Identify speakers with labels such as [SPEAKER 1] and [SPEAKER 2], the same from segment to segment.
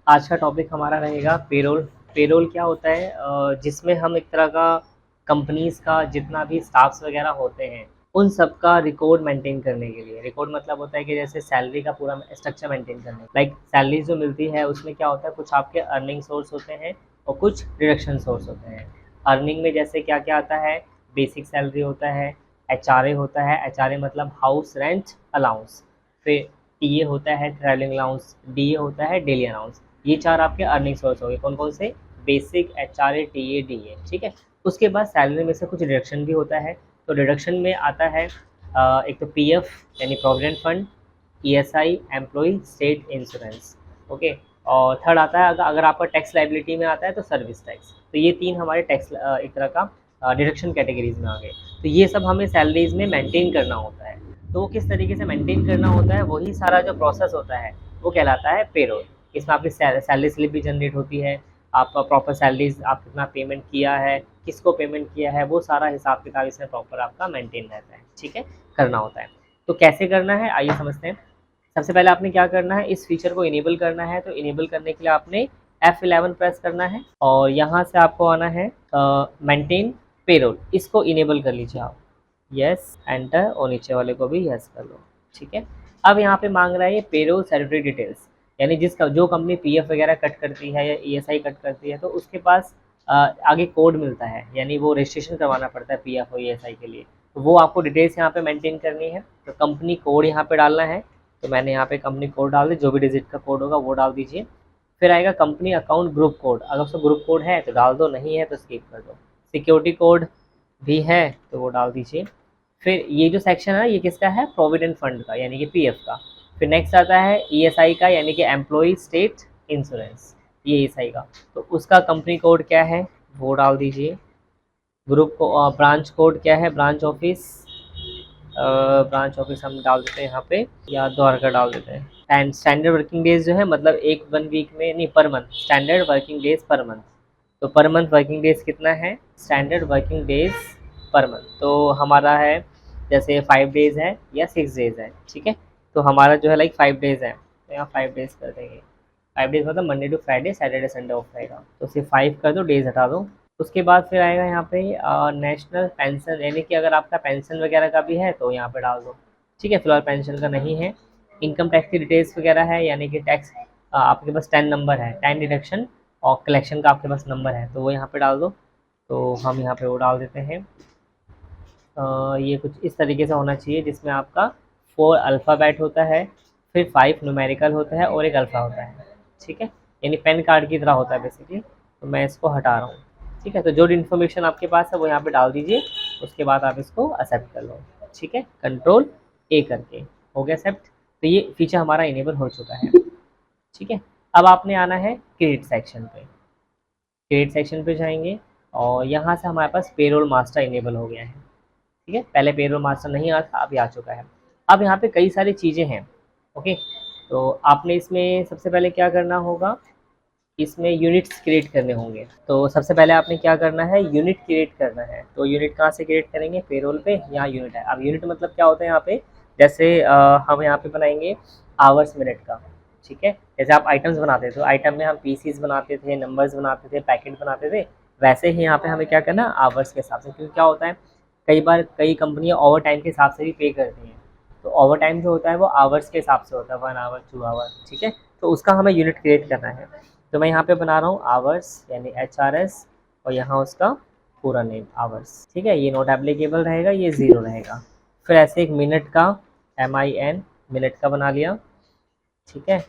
[SPEAKER 1] आज का टॉपिक हमारा रहेगा पेरोल। पेरोल क्या होता है? जिसमें हम एक तरह का कंपनीज का जितना भी स्टाफ्स वगैरह होते हैं उन सब का रिकॉर्ड मेंटेन करने के लिए। रिकॉर्ड मतलब होता है कि जैसे सैलरी का पूरा स्ट्रक्चर मेंटेन करने, लाइक सैलरी जो मिलती है उसमें क्या होता है, कुछ आपके अर्निंग सोर्स होते हैं और कुछ डिडक्शन सोर्स होते हैं। अर्निंग में जैसे क्या क्या आता है, बेसिक सैलरी होता है, एच होता है, एच मतलब हाउस रेंट अलाउंस, फिर टीए होता है ट्रैवलिंग अलाउंस, डीए होता है डेली अलाउंस। ये चार आपके अर्निंग सोर्स हो गए। कौन कौन से? Basic, H R A, T A, D A. ठीक है। उसके बाद सैलरी में से कुछ डिडक्शन भी होता है। तो डिडक्शन में आता है एक तो पी एफ यानी provident fund, E S I employ state insurance. Okay. और थर्ड आता है, अगर आपका टैक्स लाइबिलिटी में आता है तो सर्विस टैक्स। तो ये तीन हमारे टैक्स एक तरह का डिडक्शन कैटेगरीज में आ गए। तो ये सब हमें सैलरीज में मेंटेन करना होता है। तो वो किस तरीके से मेंटेन करना होता है, वही सारा जो प्रोसेस होता है वो कहलाता है पेरोल। इसमें आपकी सैलरी स्लिप भी जनरेट होती है, आपका प्रॉपर सैलरीज, आप कितना पेमेंट किया है, किसको पेमेंट किया है, वो सारा हिसाब किताब इसमें प्रॉपर आपका मेंटेन रहता है। ठीक है, करना होता है। तो कैसे करना है आइए समझते हैं। सबसे पहले आपने क्या करना है, इस फीचर को इनेबल करना है। तो इनेबल करने के लिए आपने F11 प्रेस करना है और यहाँ से आपको आना है मेंटेन पेरोल, इसको इनेबल कर लीजिए आप। यस एंटर, और नीचे वाले को भी यस कर लो। ठीक है। अब यहाँ पे मांग रहा है ये पेरोल सैलरी डिटेल्स, यानी जिसका जो कंपनी पीएफ वगैरह कट करती है या ईएसआई कट करती है तो उसके पास आगे कोड मिलता है, यानी वो रजिस्ट्रेशन करवाना पड़ता है पीएफ और ईएसआई के लिए। तो वो आपको डिटेल्स यहाँ पे मेंटेन करनी है। तो कंपनी कोड यहाँ पे डालना है। तो मैंने यहाँ पे कंपनी कोड डाल दी, जो भी डिजिट का कोड होगा वो डाल दीजिए। फिर आएगा कंपनी अकाउंट ग्रुप कोड, अगर उसका ग्रुप कोड है तो डाल दो, नहीं है तो स्किप कर दो। सिक्योरिटी कोड भी है तो वो डाल दीजिए। फिर ये जो सेक्शन है ये किसका है, प्रोविडेंट फंड का यानी कि पीएफ का। फिर नेक्स्ट आता है ईएसआई का यानी कि एम्प्लॉय स्टेट इंश्योरेंस, ये ईएसआई का। तो उसका कंपनी कोड क्या है वो डाल दीजिए। ग्रुप को ब्रांच कोड क्या है, ब्रांच ऑफिस हम डाल देते हैं यहाँ पे, या द्वारका डाल देते हैं। एंड स्टैंडर्ड वर्किंग डेज जो है, मतलब एक 1 वीक में नहीं, per month, standard working days per month. तो पर मंथ वर्किंग डेज कितना है, standard working days per month तो हमारा है जैसे 5 डेज है या 6 डेज है। ठीक है। तो हमारा जो है लाइक 5 डेज है, तो यहाँ 5 डेज कर देंगे। 5 डेज मतलब Monday to Friday, Saturday Sunday off रहेगा, तो सिर्फ 5 कर दो, डेज हटा दो। उसके बाद फिर आएगा यहाँ पे नेशनल पेंशन, यानी कि अगर आपका पेंशन वगैरह का भी है तो यहाँ पे डाल दो। ठीक है, फिलहाल पेंशन का नहीं है। इनकम टैक्स की डिटेल्स वगैरह है, यानी कि टैक्स आपके पास 10 नंबर है, 10 डिडक्शन और कलेक्शन का आपके पास नंबर है, तो वो यहाँ पे डाल दो। तो हम यहाँ पे वो डाल देते हैं। ये कुछ इस तरीके से होना चाहिए जिसमें आपका 4 अल्फ़ाबेट होता है, फिर 5 न्यूमेरिकल होता है और एक अल्फ़ा होता है। ठीक है, यानी पेन कार्ड की तरह होता है बेसिकली। तो मैं इसको हटा रहा हूँ। ठीक है, तो जो इन्फॉर्मेशन आपके पास है वो यहाँ पे डाल दीजिए। उसके बाद आप इसको एक्सेप्ट कर लो। ठीक है, कंट्रोल ए करके हो गया एक्सेप्ट। तो ये फीचर हमारा इनेबल हो चुका है। ठीक है। अब आपने आना है क्रेडिट सेक्शन पे। क्रेडिट सेक्शन पे जाएंगे और यहाँ से हमारे पास पेरोल मास्टर इनेबल हो गया है। ठीक है, पहले पेरोल मास्टर नहीं आता, अभी आ चुका है। अब यहाँ पे कई सारी चीज़ें हैं। ओके। तो आपने इसमें सबसे पहले क्या करना होगा, इसमें यूनिट्स क्रिएट करने होंगे। तो सबसे पहले आपने क्या करना है, यूनिट क्रिएट करना है। तो यूनिट कहाँ से क्रिएट करेंगे, पेरोल पे, यहाँ यूनिट है। अब यूनिट मतलब क्या होता है यहाँ पे, जैसे हम यहाँ पे बनाएंगे आवर्स मिनट का। ठीक है, जैसे आप आइटम्स बनाते थे तो आइटम में हम पीसीज बनाते थे, नंबर्स बनाते थे, पैकेट बनाते थे, वैसे ही यहाँ पे हमें क्या करना, आवर्स के हिसाब से। क्योंकि क्या होता है, कई बार कई कंपनियाँ ओवर टाइम के हिसाब से भी पे करती हैं। तो ओवर टाइम जो होता है वो आवर्स के हिसाब से होता है, 1 आवर 2 आवर। ठीक है, तो उसका हमें यूनिट क्रिएट करना है। तो मैं यहाँ पे बना रहा हूँ आवर्स यानी HRS, और यहाँ उसका पूरा नेम आवर्स। ठीक है, ये नॉट एप्लीकेबल रहेगा, ये 0 रहेगा। फिर ऐसे एक मिनट का MIN, मिनट का बना लिया। ठीक है,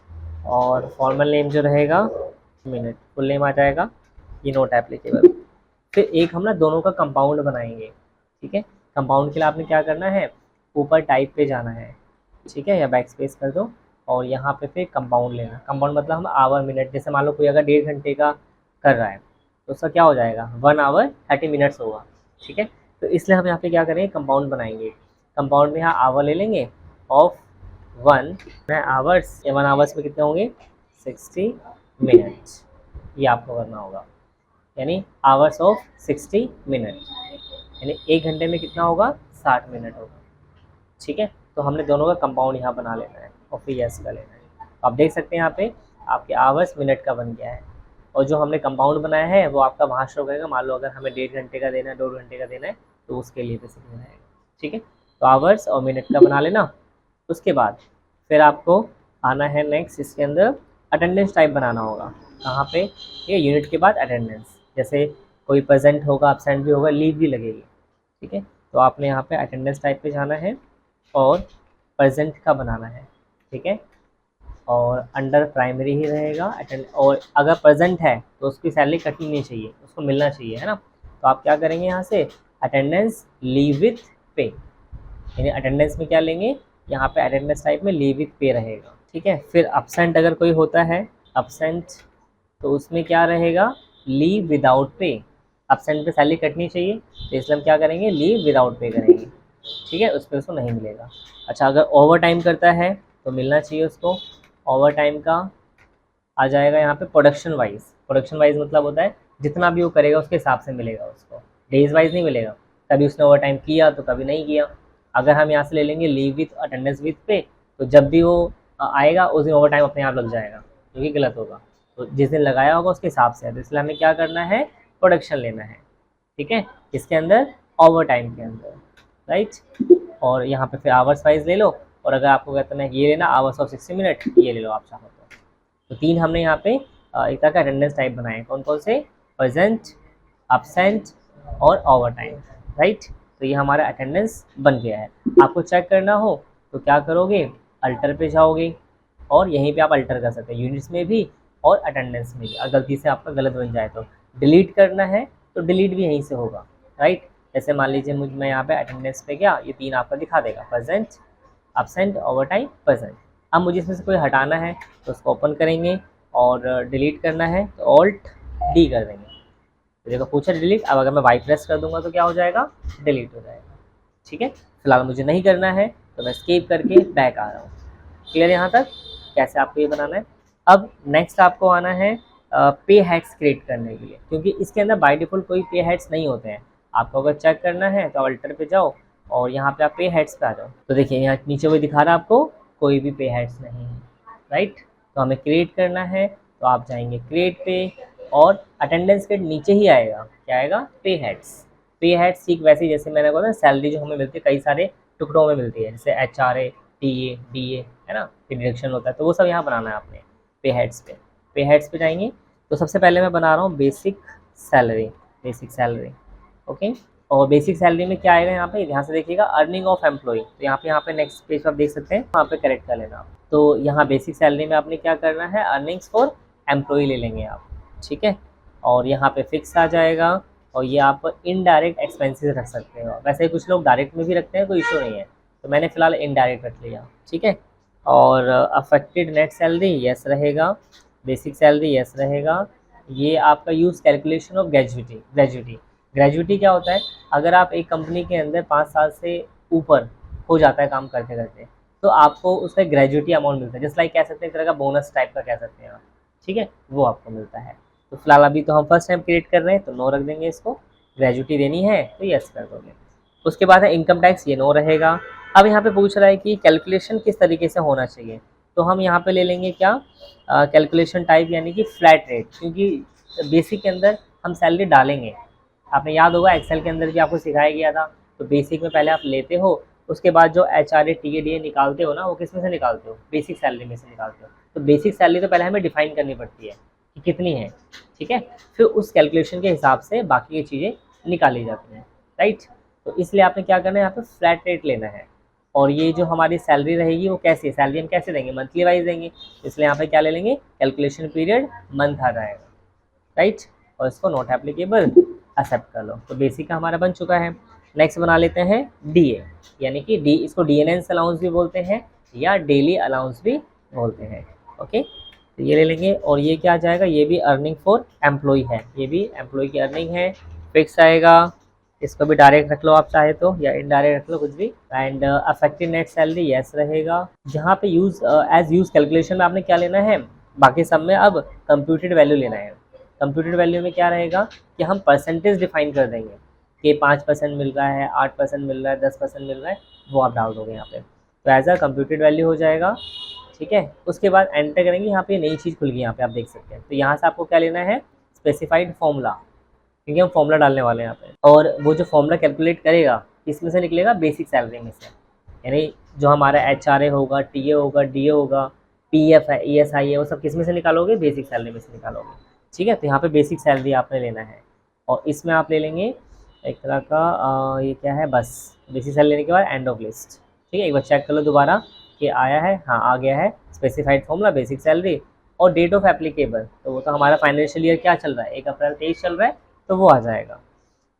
[SPEAKER 1] और फॉर्मल नेम जो रहेगा मिनट, फुल नेम आ जाएगा, ये नॉट एप्लीकेबल। फिर एक हम ना दोनों का कंपाउंड बनाएंगे। ठीक है, कंपाउंड के लिए आपने क्या करना है, ऊपर टाइप पे जाना है। ठीक है, या बैक स्पेस कर दो और यहाँ पे फिर कंपाउंड लेना। कंपाउंड मतलब हम आवर मिनट, जैसे मान लो कोई अगर 1.5 घंटे का कर रहा है तो उसका क्या हो जाएगा, 1 आवर 30 मिनट्स होगा। ठीक है, तो इसलिए हम यहाँ पे क्या करेंगे, कंपाउंड बनाएंगे। कंपाउंड में यहाँ आवर ले लेंगे ऑफ 1 आवर्स, या 1 आवर्स में कितने होंगे, 60 मिनट्स, ये आपको करना होगा। यानी आवर्स ऑफ 60 मिनट, यानी 1 घंटे में कितना होगा, 60 मिनट होगा। ठीक है, तो हमने दोनों का कंपाउंड यहाँ बना लेना है और फिर यस का लेना है। आप देख सकते हैं यहाँ पे आपके आवर्स मिनट का बन गया है, और जो हमने कंपाउंड बनाया है वो आपका वहाँ शो करेगा। मान लो अगर हमें 1.5 घंटे का देना है, 2 घंटे का देना है, तो उसके लिए बेसिकली रहेगा। ठीक है, तो आवर्स और मिनट का बना लेना। उसके बाद फिर आपको आना है नेक्स्ट, इसके अंदर अटेंडेंस टाइप बनाना होगा। कहाँ पे? ये यूनिट के बाद अटेंडेंस, जैसे कोई प्रेजेंट होगा, अब्सेंट भी होगा, लीव भी लगेगी। ठीक है, तो आपने यहाँ पे अटेंडेंस टाइप पे जाना है और प्रेजेंट का बनाना है। ठीक है, और अंडर प्राइमरी ही रहेगा अटेंड, और अगर प्रेजेंट है तो उसकी सैलरी कटनी नहीं चाहिए, उसको मिलना चाहिए, है ना। तो आप क्या करेंगे यहाँ से, अटेंडेंस लीव विथ पे, यानी अटेंडेंस में क्या लेंगे, यहाँ पे अटेंडेंस टाइप में लीव विथ पे रहेगा। ठीक है, फिर अब्सेंट अगर कोई होता है, अब्सेंट, तो उसमें क्या रहेगा, लीव विदाउट पे। अब्सेंट पे सैलरी कटनी चाहिए, तो इसलिए हम क्या करेंगे, लीव विदाउट पे करेंगे। ठीक है, उस पर उसको नहीं मिलेगा। अच्छा, अगर ओवर टाइम करता है तो मिलना चाहिए उसको। ओवर टाइम का आ जाएगा यहाँ पे प्रोडक्शन वाइज। प्रोडक्शन वाइज मतलब होता है जितना भी वो करेगा उसके हिसाब से मिलेगा उसको, डेज वाइज नहीं मिलेगा। कभी उसने ओवर टाइम किया तो कभी नहीं किया। अगर हम यहाँ से ले लेंगे लीव विथ अटेंडेंस विथ पे, तो जब भी वो आएगा उस दिन ओवर टाइम अपने आप लग जाएगा, जो कि गलत होगा। तो जिस दिन लगाया होगा उसके हिसाब से है, तो इसलिए हमें क्या करना है, प्रोडक्शन लेना है। ठीक है, इसके अंदर ओवर टाइम के अंदर, राइट। और यहाँ पे फिर आवर्स वाइज ले लो, और अगर आपको कहते हैं ये लेना आवर्स ऑफ 60 मिनट, ये ले लो आप चाहो तो 3 हमने यहाँ पे एक तरह का अटेंडेंस टाइप बनाए। कौन कौन से, प्रेजेंट, अब्सेंट और ओवर टाइम, राइट। तो ये हमारा अटेंडेंस बन गया है। आपको चेक करना हो तो क्या करोगे, अल्टर पे जाओगे और यहीं पे आप अल्टर कर सकते हैं, यूनिट्स में भी और अटेंडेंस में भी। अगर गलती से आपका गलत बन जाए तो डिलीट करना है तो डिलीट भी यहीं से होगा, राइट। जैसे मान लीजिए मैं यहाँ पे अटेंडेंस पे गया, ये 3 आपका दिखा देगा, present, absent, over time, present. अब मुझे इसमें से कोई हटाना है तो उसको ओपन करेंगे, और डिलीट करना है तो ऑल्ट डी कर देंगे। तो देखो पूछा डिलीट, अब अगर मैं वाई प्रेस कर दूंगा तो क्या हो जाएगा, डिलीट हो जाएगा। ठीक है, फिलहाल मुझे नहीं करना है तो मैं एस्केप करके बैक आ रहा हूँ। क्लियर यहाँ तक कैसे आपको ये बनाना है। अब नेक्स्ट आपको आना है पे हेड्स क्रिएट करने के लिए, क्योंकि इसके अंदर बाय डिफॉल्ट कोई पे हेड्स नहीं होते हैं। आपको अगर चेक करना है तो अल्टर पे जाओ और यहाँ पे आप पे हेड्स पे आ जाओ, तो देखिए यहाँ नीचे वो दिखा रहा है आपको कोई भी पे हेड्स नहीं है, राइट। तो हमें क्रिएट करना है, तो आप जाएंगे क्रिएट पे, और अटेंडेंस के नीचे ही आएगा, क्या आएगा, पे हेड्स। पे हेड्स ठीक वैसे ही जैसे मैंने बोला सैलरी जो हमें मिलती है कई सारे टुकड़ों में मिलती है, जैसे HRA, TA, DA, है ना, डिडक्शन होता है, तो वो सब यहाँ बनाना है आपने पे हेड्स पे। पे हेड्स पे जाएंगे तो सबसे पहले मैं बना रहा हूँ basic salary, basic salary, okay. और बेसिक सैलरी में क्या आएगा यहाँ पे, ध्यान से देखिएगा, अर्निंग ऑफ एम्प्लॉय। तो यहाँ पे नेक्स्ट पेज पर आप देख सकते हैं, वहाँ पे करेक्ट कर लेना। तो यहाँ बेसिक सैलरी में आपने क्या करना है, अर्निंग्स फॉर एम्प्लॉय ले लेंगे आप, ठीक है। और यहाँ पे फिक्स आ जाएगा, और ये आप इनडायरेक्ट एक्सपेंसेस रख सकते हो। वैसे कुछ लोग डायरेक्ट में भी रखते हैं, कोई इशू नहीं है, तो मैंने फिलहाल इनडायरेक्ट रख लिया, ठीक है। और अफेक्टेड नेट सैलरी यस रहेगा, बेसिक सैलरी यस रहेगा। ये आपका use calculation of gratuity. Gratuity क्या होता है, अगर आप एक कंपनी के अंदर 5 साल से ऊपर हो जाता है काम करते करते, तो आपको उसका ग्रेजुटी अमाउंट मिलता है, जस्ट लाइक कह सकते हैं एक तरह का बोनस टाइप का कह सकते हैं आप, ठीक है, वो आपको मिलता है। तो फिलहाल अभी तो हम फर्स्ट टाइम क्रिएट कर रहे हैं, तो नो रख देंगे इसको। ग्रेजुटी देनी है तो यस कर दोगे। उसके बाद है इनकम टैक्स, ये नो रहेगा। अब यहाँ पे पूछ रहा है कि कैलकुलेशन किस तरीके से होना चाहिए, तो हम यहाँ पे ले लेंगे क्या, कैलकुलेशन टाइप, यानी कि फ्लैट रेट, क्योंकि बेसिक के अंदर हम सैलरी डालेंगे। आपने याद होगा एक्सेल के अंदर भी आपको सिखाया गया था, तो बेसिक में पहले आप लेते हो, उसके बाद जो HRA TA DA निकालते हो ना, वो किस में से निकालते हो, बेसिक सैलरी में से निकालते हो। तो बेसिक सैलरी तो पहले हमें डिफाइन करनी पड़ती है कि कितनी है, ठीक है, फिर उस कैलकुलेशन के हिसाब से बाकी की चीज़ें निकाली जाती हैं, राइट। तो इसलिए आपने क्या करना है, यहाँ पे फ्लैट रेट लेना है। और ये जो हमारी सैलरी रहेगी वो कैसे, सैलरी हम कैसे देंगे, मंथली वाइज देंगे, इसलिए यहाँ पे क्या ले लेंगे, कैलकुलेशन पीरियड मंथ आ जाएगा, राइट। और इसको नॉट एप्लीकेबल एक्सेप्ट कर लो। तो बेसिक का हमारा बन चुका है। नेक्स्ट बना लेते हैं DA, यानी कि इसको DNS अलाउंस भी बोलते हैं या डेली अलाउंस भी बोलते हैं, ओके। तो ये ले लेंगे, और ये क्या आ जाएगा, ये भी अर्निंग फॉर एम्प्लॉय है, ये भी एम्प्लॉय की अर्निंग है, फिक्स आएगा। इसको भी डायरेक्ट रख लो आप चाहे तो, या इनडायरेक्ट रख लो, कुछ भी। And affected net salary yes रहेगा। जहाँ पे एज यूज कैलकुलेशन में आपने क्या लेना है, बाकी सब में अब कंप्यूटेड वैल्यू लेना है। कंप्यूटेड वैल्यू में क्या रहेगा कि हम परसेंटेज डिफाइन कर देंगे, कि 5% मिल रहा है, 8% मिल रहा है, 10% मिल रहा है, वो आप डाल दोगे यहाँ पे। तो एज अ कंप्यूटेड वैल्यू हो जाएगा, ठीक है। उसके बाद एंटर करेंगे, यहाँ पे नई चीज़ खुल गई, यहाँ पे आप देख सकते हैं। तो यहाँ से आपको क्या लेना है, स्पेसिफाइड फॉर्मूला, क्योंकि हम फॉर्मूला डालने वाले हैं यहाँ पे। और वो जो फॉर्मूला कैलकुलेट करेगा किस में से निकलेगा, बेसिक सैलरी में से, यानी जो हमारा HRA होगा, TA होगा, DA होगा, PF है, ESI है, वो सब किस में से निकालोगे, बेसिक सैलरी में से निकालोगे, ठीक है। तो यहाँ पे बेसिक सैलरी आपने लेना है, और इसमें आप ले लेंगे एक तरह का ये क्या है, बस बेसिक सैलरी लेने के बाद एंड ऑफ लिस्ट, ठीक है। एक बार चेक कर लो दोबारा कि आया है, हाँ आ गया है, स्पेसिफाइड फॉर्मूला, बेसिक सैलरी और डेट ऑफ एप्लीकेबल। तो वो तो हमारा फाइनेंशियल ईयर क्या चल रहा है, 1 अप्रैल 23 चल रहा है, तो वो आ जाएगा।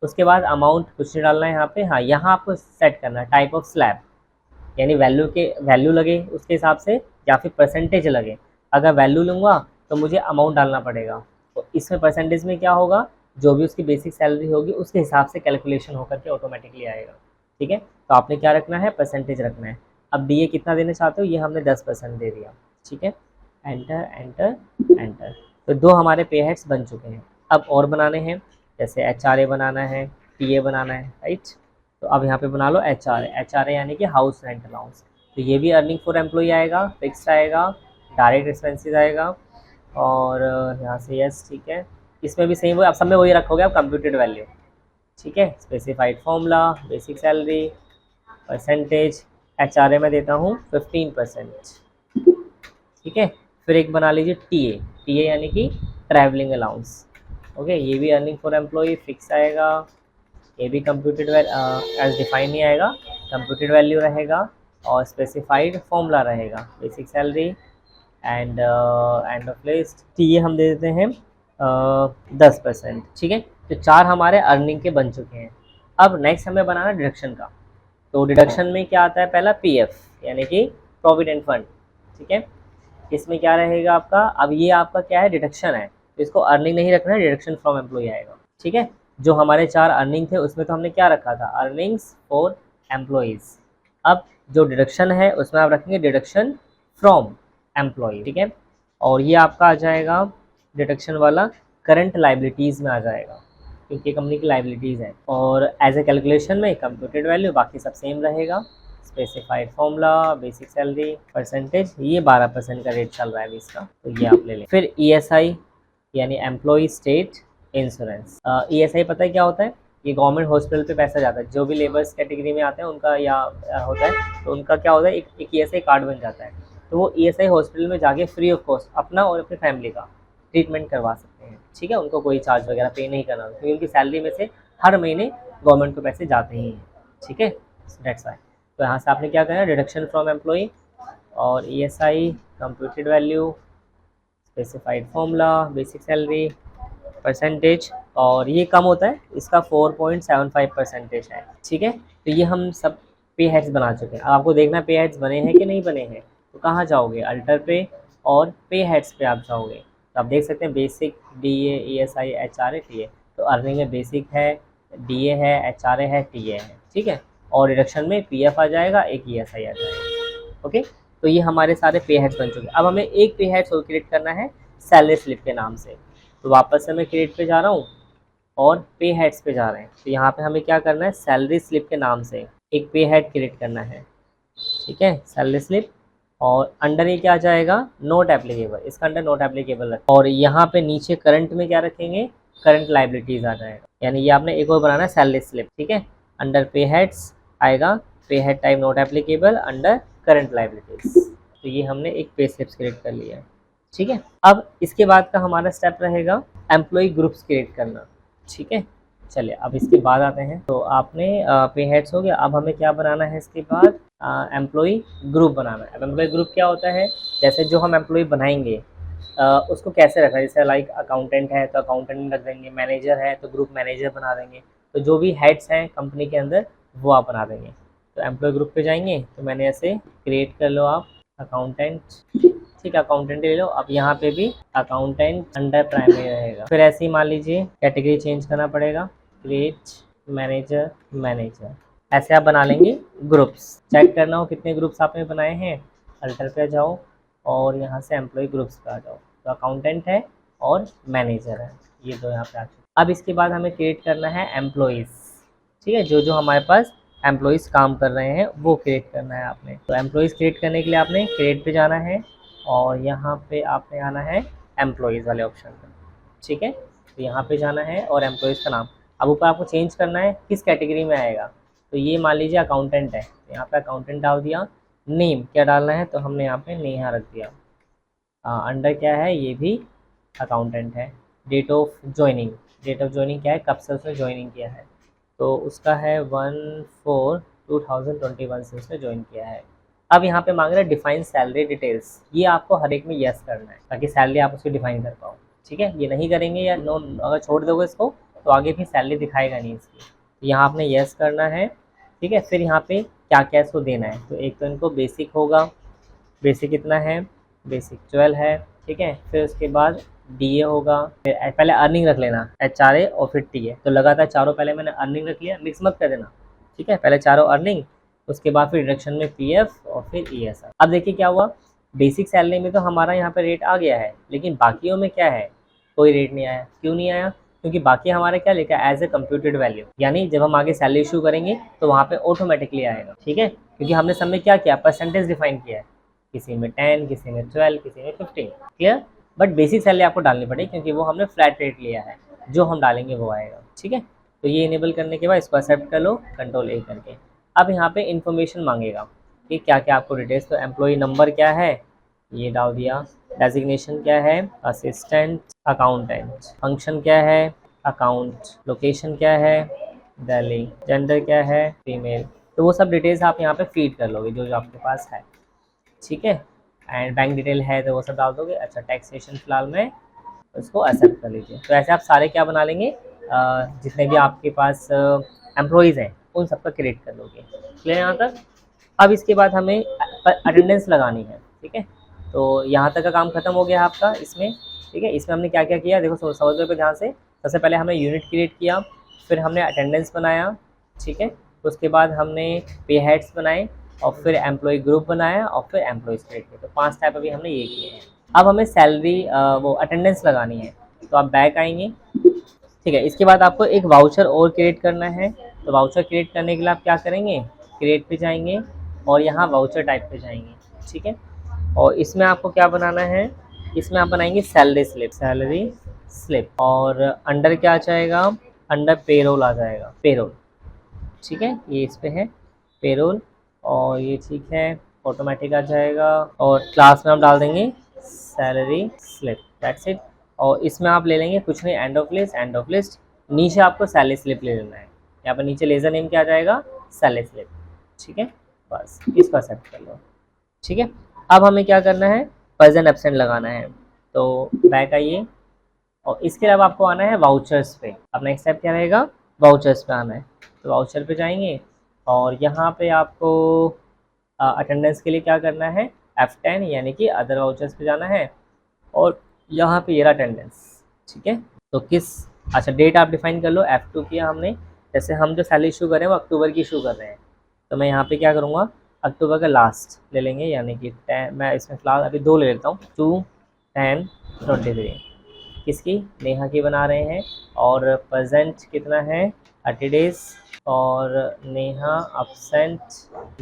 [SPEAKER 1] उसके बाद अमाउंट कुछ नहीं डालना है यहाँ पे, हाँ यहाँ आपको सेट करना है टाइप ऑफ स्लैब, यानी वैल्यू लगे उसके हिसाब से, या फिर परसेंटेज लगे। अगर वैल्यू लूँगा तो मुझे अमाउंट डालना पड़ेगा, तो इसमें परसेंटेज में क्या होगा, जो भी उसकी बेसिक सैलरी होगी उसके हिसाब से कैलकुलेशन होकर के ऑटोमेटिकली आएगा, ठीक है। तो आपने क्या रखना है, परसेंटेज रखना है। अब DA कितना देना चाहते हो, ये हमने 10% दे दिया, ठीक है। Enter enter enter. तो 2 हमारे पे हेड्स बन चुके हैं। अब और बनाने हैं, जैसे HRA बनाना है, TA बनाना है, राइट। तो अब यहाँ पे बना लो HRA यानी कि हाउस रेंट अलाउंस। तो ये भी अर्निंग फॉर एम्प्लॉई आएगा, फिक्स्ड आएगा, डायरेक्ट एक्सपेंसेस आएगा, और यहाँ से यस, ठीक है। इसमें भी सेम, आप सब में वही रखोगे आप, कंप्यूटेड वैल्यू, ठीक है। Specified formula, basic salary, percentage, HRA में देता हूँ 15%, ठीक है। फिर एक बना लीजिए TA यानी कि ट्रैवलिंग अलाउंस, ओके। ये भी अर्निंग फॉर एम्प्लॉई, फिक्स आएगा, ये भी कंप्यूटेड एज डिफाइन नहीं आएगा, कंप्यूटेड वैल्यू रहेगा, और स्पेसिफाइड फॉर्मूला रहेगा, basic salary and end of list. TA हम दे देते हैं 10%, ठीक है। तो 4 हमारे अर्निंग के बन चुके हैं। अब नेक्स्ट हमें बनाना डिडक्शन का। तो डिडक्शन में क्या आता है, पहला PF यानी कि प्रोविडेंट फंड, ठीक है। इसमें क्या रहेगा आपका, अब ये आपका क्या है, डिडक्शन है, तो इसको अर्निंग नहीं रखना है, डिडक्शन फ्रॉम एम्प्लॉय आएगा, ठीक है। जो हमारे 4 अर्निंग थे उसमें तो हमने क्या रखा था, अर्निंग्स फॉर एम्प्लॉयज़। अब जो डिडक्शन है उसमें आप रखेंगे डिडक्शन फ्रॉम एम्प्लॉय, ठीक है। और ये आपका आ जाएगा डिडक्शन वाला करंट लाइबिलिटीज़ में आ जाएगा, क्योंकि कंपनी की लाइबिलिटीज़ है। और एज ए कैलकुलेशन में कंप्यूटेड वैल्यू बाकी सब सेम रहेगा, specified formula, basic salary, percentage, ये 12% का रेट चल रहा है अभी इसका, तो ये आप ले लें। फिर ESI यानी एम्प्लॉय स्टेट इंश्योरेंस। ESI पता है क्या होता है, ये गवर्नमेंट हॉस्पिटल पे पैसा जाता है, जो भी लेबर्स कैटेगरी में आते हैं उनका या होता है, तो उनका क्या होता है, एक ESI कार्ड बन जाता है। तो वो ESI हॉस्पिटल में जाके फ्री ऑफ कॉस्ट अपना और अपनी फैमिली का ट्रीटमेंट करवा सकते हैं, ठीक है। उनको कोई चार्ज वगैरह पे नहीं करना, क्योंकि उनकी सैलरी में से हर महीने गवर्नमेंट को पैसे जाते ही हैं, ठीक है, दैट्स वाई। तो यहाँ से आपने क्या करना है, डिडक्शन फ्रॉम एम्प्लॉई और ESI, computed value, specified formula, basic salary, percentage, और ये कम होता है, इसका 4.75% है, ठीक है। तो ये हम सब पे हेड्स बना चुके हैं। अब आपको देखना पे हेड्स बने हैं कि नहीं बने हैं, तो कहाँ जाओगे, अल्टर पे और पे हेड्स पे आप जाओगे। तो आप देख सकते हैं basic, DA, ESI, HRA, TA। तो अर्निंग में बेसिक है, DA है, HRA है, TA है, ठीक है। और रिडक्शन में PF आ जाएगा, एक ESI आ जाएगा, ओके। तो ये हमारे सारे पे हेड्स बन चुके हैं। अब हमें एक पे हेड्स और क्रिएट करना है सैलरी स्लिप के नाम से। तो वापस से मैं क्रिएट पे जा रहा हूँ और पे हेड्स पे जा रहे हैं। तो यहाँ पे हमें क्या करना है, सैलरी स्लिप के नाम से एक पे हेड क्रिएट करना है, ठीक है, सैलरी स्लिप। और अंडर ये क्या आ जाएगा, नोट एप्लीकेबल, इसका अंडर नोट एप्लीकेबल रखें। और यहाँ पे नीचे करंट में क्या रखेंगे, करंट लाइबिलिटीज़ आ जाएगा। यानी ये आपने एक और बनाना है सैलरी स्लिप, ठीक है। अंडर पे हेड्स आएगा, पे head type note applicable, under current liabilities. तो ये हमने एक पे स्लिप क्रिएट कर लिया है, ठीक है। अब इसके बाद का हमारा स्टेप रहेगा एम्प्लॉय ग्रुप्स क्रिएट करना, ठीक है। चलिए अब इसके बाद आते हैं। तो आपने पे हेड्स हो गया, अब हमें क्या बनाना है इसके बाद, एम्प्लॉय ग्रुप बनाना है। अब एम्प्लॉय ग्रुप क्या होता है, जैसे जो हम एम्प्लॉय बनाएंगे उसको कैसे रखना है, जैसे लाइक अकाउंटेंट है तो अकाउंटेंट रख देंगे, मैनेजर है तो ग्रुप मैनेजर बना देंगे। तो जो भी हेड्स हैं कंपनी के अंदर वो आप बना देंगे। तो एम्प्लॉय ग्रुप पे जाएंगे, तो मैंने ऐसे क्रिएट कर लो आप अकाउंटेंट, ठीक है, अकाउंटेंट ले लो। अब यहाँ पे भी अकाउंटेंट अंडर प्राइमरी रहेगा। फिर ऐसे ही मान लीजिए कैटेगरी चेंज करना पड़ेगा, क्रिएट मैनेजर, मैनेजर, ऐसे आप बना लेंगे ग्रुप्स। चेक करना हो कितने ग्रुप्स आपने बनाए हैं, अल्टर पे जाओ और यहाँ से एम्प्लॉय ग्रुप्स पे आ जाओ। तो अकाउंटेंट है और मैनेजर है, ये दो यहाँ पे आ चुके। अब इसके बाद हमें क्रिएट करना है एम्प्लॉयज़, ठीक है, जो जो हमारे पास एम्प्लॉयज़ काम कर रहे हैं वो क्रिएट करना है आपने। तो एम्प्लॉयज़ क्रिएट करने के लिए आपने क्रिएट पे जाना है और यहाँ पे आपने आना है एम्प्लॉयज़ वाले ऑप्शन पे। ठीक है, तो यहाँ पे जाना है और एम्प्लॉयज़ का नाम अब ऊपर आपको चेंज करना है किस कैटेगरी में आएगा। तो ये मान लीजिए अकाउंटेंट है, तो यहाँ पे अकाउंटेंट डाल दिया। नेम क्या डालना है, तो हमने यहाँ पे नेहा रख दिया। अंडर क्या है, ये भी अकाउंटेंट है। Date of joining, date of joining क्या है, कब से उसने ज्वाइनिंग किया है, तो उसका है 1/4/2021 से उसने ज्वाइन किया है। अब यहाँ पे मांग रहा है डिफाइन सैलरी डिटेल्स, ये आपको हर एक में यस करना है ताकि सैलरी आप उसकी डिफाइन कर पाओ। ठीक है, ये नहीं करेंगे या नो, अगर छोड़ दोगे इसको तो आगे भी सैलरी दिखाएगा नहीं इसकी। तो यहाँ आपने यस करना है। ठीक है, फिर यहाँ पे क्या क्या इसको देना है, तो एक तो इनको बेसिक होगा, बेसिक कितना है, बेसिक 12 है। ठीक है, फिर उसके बाद डीए होगा, फिर पहले अर्निंग रख लेना, एचआरए और फिर टीए। तो लगातार चारों पहले मैंने अर्निंग रख लिया, मिक्स मत कर देना। ठीक है, पहले चारों अर्निंग, उसके बाद फिर डिडक्शन में पीएफ और फिर ईएसआर। अब देखिए क्या हुआ, बेसिक सैलरी में तो हमारा यहाँ पे रेट आ गया है, लेकिन बाकियों में क्या है, कोई रेट नहीं आया। क्यों नहीं आया, क्योंकि बाकी हमारे क्या लिखा है, एज ए कंप्यूटेड वैल्यू, यानी जब हम आगे सैलरी इशू करेंगे तो वहाँ पे ऑटोमेटिकली आएगा। ठीक है, क्योंकि हमने सब में क्या किया, परसेंटेज डिफाइन किया है, किसी में 10, किसी में 12, किसी में 15। क्लियर, बट बेसिक सैलरी आपको डालनी पड़ेगी क्योंकि वो हमने फ्लैट रेट लिया है, जो हम डालेंगे वो आएगा। ठीक है, तो ये इनेबल करने के बाद इसको एक्सेप्ट कर लो कंट्रोल ए करके। अब यहाँ पे इन्फॉर्मेशन मांगेगा कि क्या क्या आपको डिटेल्स, तो एम्प्लॉय नंबर क्या है, ये डाल दिया। डेजिग्नेशन क्या है, असिस्टेंट अकाउंटेंट। फंक्शन क्या है, अकाउंट। लोकेशन क्या है, दिल्ली। जेंडर क्या है, फीमेल। तो वो सब डिटेल्स आप यहाँ पे फीड कर लोगे जो जो आपके पास है। ठीक है, एंड बैंक डिटेल है तो वो सब डाल दोगे। अच्छा, टैक्सेशन फिलहाल में उसको एक्सेप्ट कर लीजिए। तो ऐसे आप सारे क्या बना लेंगे, जितने भी आपके पास एम्प्लॉयज़ हैं उन सबका क्रिएट कर लोगे। क्लियर यहाँ तक। अब इसके बाद हमें अटेंडेंस लगानी है। ठीक है, तो यहाँ तक का काम खत्म हो गया आपका इसमें। ठीक है, इसमें हमने क्या क्या किया देखो, समझ लो ध्यान से। सबसे पहले हमने यूनिट क्रिएट किया, फिर हमने अटेंडेंस बनाया। ठीक है, उसके बाद हमने पे हेड्स बनाए और फिर एम्प्लॉय ग्रुप बनाया और फिर एम्प्लॉयज़ क्रिएट किए। तो 5 टाइप अभी हमने ये किए हैं। अब हमें सैलरी वो अटेंडेंस लगानी है, तो आप बैक आएंगे। ठीक है, इसके बाद आपको एक वाउचर और क्रिएट करना है। तो वाउचर क्रिएट करने के लिए आप क्या करेंगे, क्रिएट पे जाएंगे और यहाँ वाउचर टाइप पे जाएंगे। ठीक है, और इसमें आपको क्या बनाना है, इसमें आप बनाएंगे सैलरी स्लिप, सैलरी स्लिप। और अंडर क्या आ जाएगा, अंडर पेरोल आ जाएगा, पेरोल। ठीक है, ये इस पे है पेरोल और ये ठीक है, ऑटोमेटिक आ जाएगा। और क्लास में हम डाल देंगे सैलरी स्लिप, दैट्स इट। और इसमें आप ले लेंगे कुछ नहीं, end of list, end of list. नीचे आपको सैलरी स्लिप ले लेना है, यहाँ पर नीचे लेजर नेम क्या आ जाएगा, सैलरी स्लिप। ठीक है, बस इसको एक्सेप्ट कर लो। ठीक है, अब हमें क्या करना है, प्रेजेंट एब्सेंट लगाना है। तो बैक आइए और इसके अलावा आपको आना है वाउचर्स पे। अब नेक्स्ट स्टेप क्या रहेगा, वाउचर्स पे आना है। तो वाउचर पे जाएंगे और यहाँ पे आपको अटेंडेंस के लिए क्या करना है, F10 यानी कि अदर वाउचर्स पे जाना है और यहाँ पे ये रहा अटेंडेंस। ठीक है, तो किस, अच्छा डेट आप डिफाइन कर लो, F2 किया हमने। जैसे हम जो सैलरी इशू कर रहे हैं वो अक्टूबर की इशू कर रहे हैं, तो मैं यहाँ पे क्या करूँगा, अक्टूबर का लास्ट ले लेंगे, यानी कि 10, मैं इसमें फिलहाल अभी 2 ले लेता हूँ, 2/10/23। किसकी, नेहा की बना रहे हैं। और प्रेजेंट कितना है, 30 डेज। और नेहा अपसेंट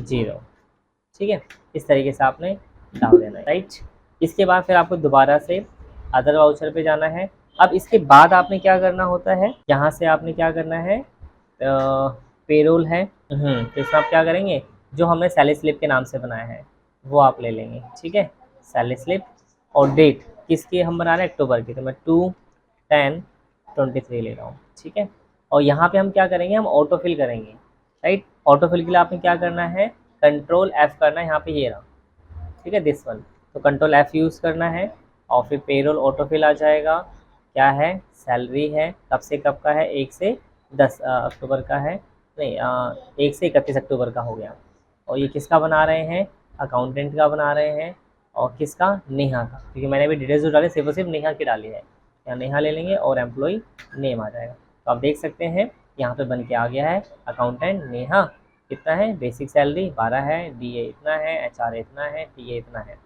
[SPEAKER 1] 0। ठीक है, इस तरीके से आपने डाल देना है, राइट। इसके बाद फिर आपको दोबारा से अदर वाउचर पे जाना है। अब इसके बाद आपने क्या करना होता है, यहाँ से आपने क्या करना है, पेरोल है। तो इसमें आप क्या करेंगे, जो हमने सैलरी स्लिप के नाम से बनाया है वो आप ले लेंगे। ठीक है, सैलरी स्लिप और डेट किसकी हम बना रहे हैं, अक्टूबर की, तो मैं 2/10/23 ले रहा हूँ। ठीक है, और यहाँ पे हम क्या करेंगे, हम ऑटो फिल करेंगे, राइट। ऑटो फिल के लिए आपने क्या करना है, कंट्रोल F करना है, यहाँ पे ये रहा। ठीक है, दिस वन, तो कंट्रोल F यूज़ करना है और फिर पेरोल ऑटो फिल आ जाएगा। क्या है, सैलरी है, कब से कब का है, 1 से 10 अक्टूबर का है, नहीं 1 से 31 अक्टूबर का हो गया। और ये किसका बना रहे हैं, अकाउंटेंट का बना रहे हैं। और किसका, नेहा का, क्योंकि मैंने अभी डिटेल्स जो डाले सिर्फ और सिर्फ नेहा की डाली है। यहाँ नेहा ले लेंगे और एम्प्लॉय नेम आ जाएगा। तो आप देख सकते हैं यहाँ पे बन के आ गया है, अकाउंटेंट नेहा कितना है, बेसिक सैलरी 12 है, डीए इतना है, एचआर इतना है, टीए इतना है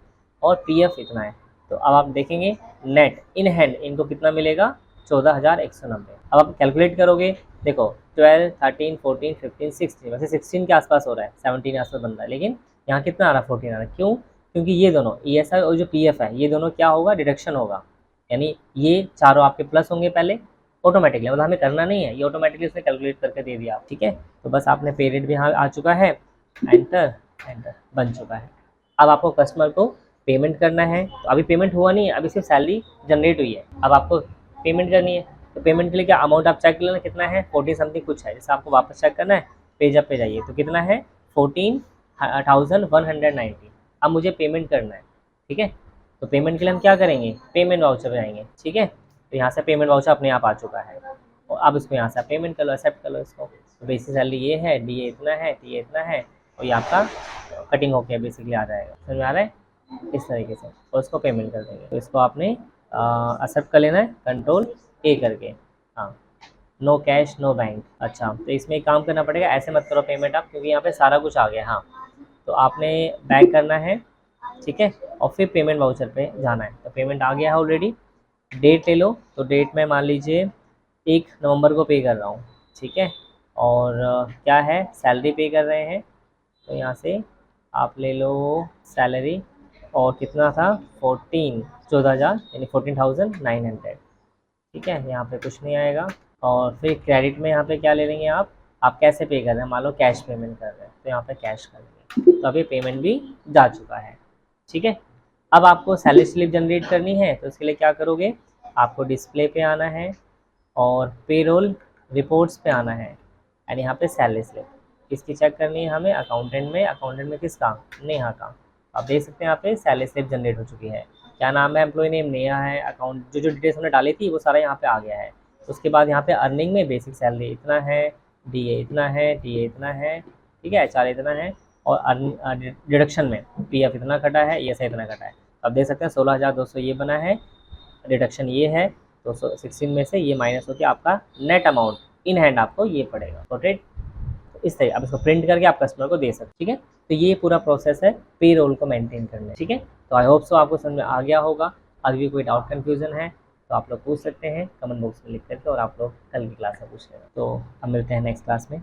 [SPEAKER 1] और पीएफ इतना है। तो अब आप देखेंगे नेट इन हैंड इनको कितना मिलेगा, 14,190। अब आप कैलकुलेट करोगे, देखो 12, 13, 14, 15, 16, वैसे 16 के आसपास हो रहा है, 17 के आसपास बन रहा है, लेकिन यहाँ कितना आ रहा है, 14 आ रहा है। क्यों? क्योंकि ये दोनों ESI और जो PF है, ये दोनों क्या होगा, डिडक्शन होगा, यानी ये चारों आपके प्लस होंगे पहले ऑटोमेटिकली, मतलब हमें करना नहीं है, ये ऑटोमेटिकली उसने कैलकुलेट करके दे दिया। ठीक है, तो बस आपने पे रेट भी यहाँ आ चुका है, एंटर एंटर बन चुका है। अब आपको कस्टमर को पेमेंट करना है, तो अभी पेमेंट हुआ नहीं है, अभी सिर्फ सैलरी जनरेट हुई है, अब आपको पेमेंट करनी है। तो पेमेंट के लिए क्या अमाउंट आप चेक कर लेना कितना है, 14 समथिंग कुछ है, जैसे आपको वापस चेक करना है, पेज अप पे जाइए, तो कितना है 14,190। अब मुझे पेमेंट करना है, ठीक है, तो पेमेंट के लिए हम क्या करेंगे, पेमेंट वाउचर पे जाएंगे। ठीक है, तो यहाँ से पेमेंट वाउचर अपने आप आ चुका है, और अब इसको यहाँ से आप पेमेंट कर लो, एक्सेप्ट कर लो इसको। तो बेसिक सैलरी ये है, DA इतना है, TA इतना है, और ये आपका कटिंग होके बेसिकली आ जाएगा, समझ में आ रहा है, इस तरीके से, और इसको पेमेंट कर देंगे। तो इसको आपने एक्सेप्ट कर लेना है, कंट्रोल A करके, हाँ, नो कैश नो बैंक। अच्छा, तो इसमें एक काम करना पड़ेगा, ऐसे मत करो पेमेंट आप, क्योंकि यहाँ पे सारा कुछ आ गया। हाँ, तो आपने बैक करना है, ठीक है, और फिर पेमेंट वाउचर पे जाना है। तो पेमेंट आ गया है ऑलरेडी, डेट ले लो, तो डेट में मान लीजिए 1 नवंबर को पे कर रहा हूँ, ठीक है, और क्या है, सैलरी पे कर रहे हैं, तो यहाँ से आप ले लो सैलरी, और कितना था 14,000 यानी 14,900। ठीक है, यहाँ पे कुछ नहीं आएगा, और फिर क्रेडिट में यहाँ पे क्या ले लेंगे आप कैसे पे कर रहे हैं, मान लो कैश पेमेंट कर रहे हैं, तो यहाँ पे कैश कर लेंगे, तो अभी पेमेंट भी जा चुका है। ठीक है, अब आपको सैलरी स्लिप जनरेट करनी है, तो उसके लिए क्या करोगे, आपको डिस्प्ले पे आना है, और पेरोल रिपोर्ट्स पे आना है, एंड यहाँ पे सैलरी स्लिप किसकी चेक करनी है हमें, अकाउंटेंट में किसका, नेहा का। आप देख सकते हैं यहाँ पे सैलरी स्लिप जनरेट हो चुकी है, क्या नाम है, एम्प्लॉय नेम नेहा है, अकाउंट जो डिटेल्स हमने डाली थी वो सारा यहाँ पे आ गया है। उसके बाद यहाँ पे अर्निंग में बेसिक सैलरी इतना है, DA इतना है, TA इतना है, ठीक है, HR इतना है, और डिडक्शन में PF इतना कटा है, ESI इतना कटा है। अब देख सकते हैं 16,200 ये बना है, डिडक्शन ये है, तो 16 में से ये माइनस होकर आपका नेट अमाउंट इन हैंड आपको ये पड़ेगा। नोटेड, इस तरह आप इसको प्रिंट करके आप कस्टमर को दे सकते, ठीक है। तो ये पूरा प्रोसेस है पे रोल को मेंटेन करने, ठीक है। तो आई होप सो आपको समझ में आ गया होगा। अभी भी कोई डाउट कन्फ्यूजन है तो आप लोग पूछ सकते हैं कमेंट बॉक्स में लिख करके, और आप लोग कल की क्लास में पूछ लेना। तो अब मिलते हैं नेक्स्ट क्लास में।